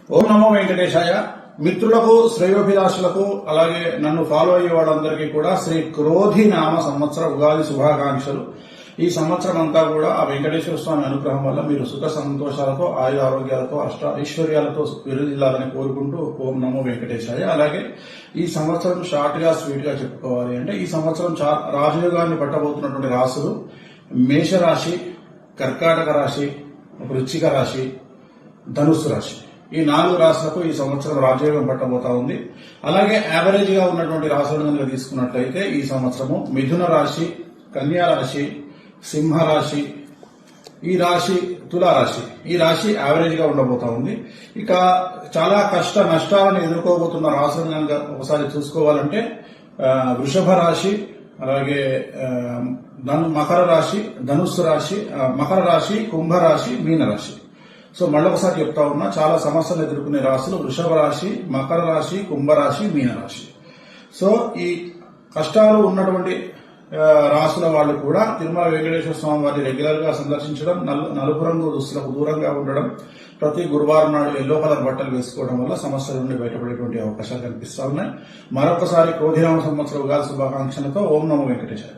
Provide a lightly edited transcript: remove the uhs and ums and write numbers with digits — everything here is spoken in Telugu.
ఓం నమో వెంకటేశాయ. మిత్రులకు, శ్రేయోభిలాషులకు, అలాగే నన్ను ఫాలో అయ్యే వాళ్ళందరికీ కూడా శ్రీ క్రోధి నామ సంవత్సర ఉగాది శుభాకాంక్షలు. ఈ సంవత్సరం అంతా కూడా ఆ వెంకటేశ్వర స్వామి అనుగ్రహం వల్ల మీరు సుఖ సంతోషాలతో, ఆయుర ఆరోగ్యాలతో, అష్ట ఐశ్వర్యాలతో విరుదిల్లాలని కోరుకుంటూ ఓం నమో వెంకటేశాయ. అలాగే ఈ సంవత్సరం షార్ట్ గా, స్వీట్ గా చెప్పుకోవాలి అంటే ఈ సంవత్సరం రాజయోగాన్ని పట్టబోతున్నటువంటి రాశులు మేషరాశి, కర్కాటక రాశి, వృశ్చిక రాశి, ధనుస్సు రాశి. ఈ 4 రాశులకు ఈ సంవత్సరం రాజయోగం పట్టబోతా ఉంది. అలాగే యావరేజ్ గా ఉన్నటువంటి రాశులను తీసుకున్నట్లయితే ఈ సంవత్సరము మిథున రాశి, కన్యా రాశి, సింహ రాశి, ఈ రాశి తులారాశి. ఈ రాశి యావరేజ్ గా ఉండబోతా ఉంది. ఇక చాలా కష్ట నష్టాలను ఎదుర్కోబోతున్న రాశులను కనుక ఒకసారి చూసుకోవాలంటే వృషభ రాశి, అలాగే మకర రాశి, ధనుస్సు రాశి, మకర రాశి, కుంభరాశి, మీనరాశి. సో మళ్ళొకసారి చెప్తా ఉన్నా, చాలా సమస్యలు ఎదుర్కొనే రాశులు వృషభ రాశి, మకర రాశి, కుంభరాశి, మీనరాశి. సో ఈ కష్టాలు ఉన్నటువంటి రాశుల వాళ్ళు కూడా తిరుమల వెంకటేశ్వర స్వామి వారిని రెగ్యులర్ గా సందర్శించడం, నలుపు రంగు దుస్తులకు దూరంగా ఉండడం, ప్రతి గురువారం నాడు ఎల్లో కలర్ బట్టలు వేసుకోవడం వల్ల సమస్యల నుండి బయటపడేటువంటి అవకాశాలు కనిపిస్తా ఉన్నాయి. మరొకసారి క్రోధినామ సంవత్సర ఉగాది శుభాకాంక్షలతో ఓం నమో వెంకటేశ్వర.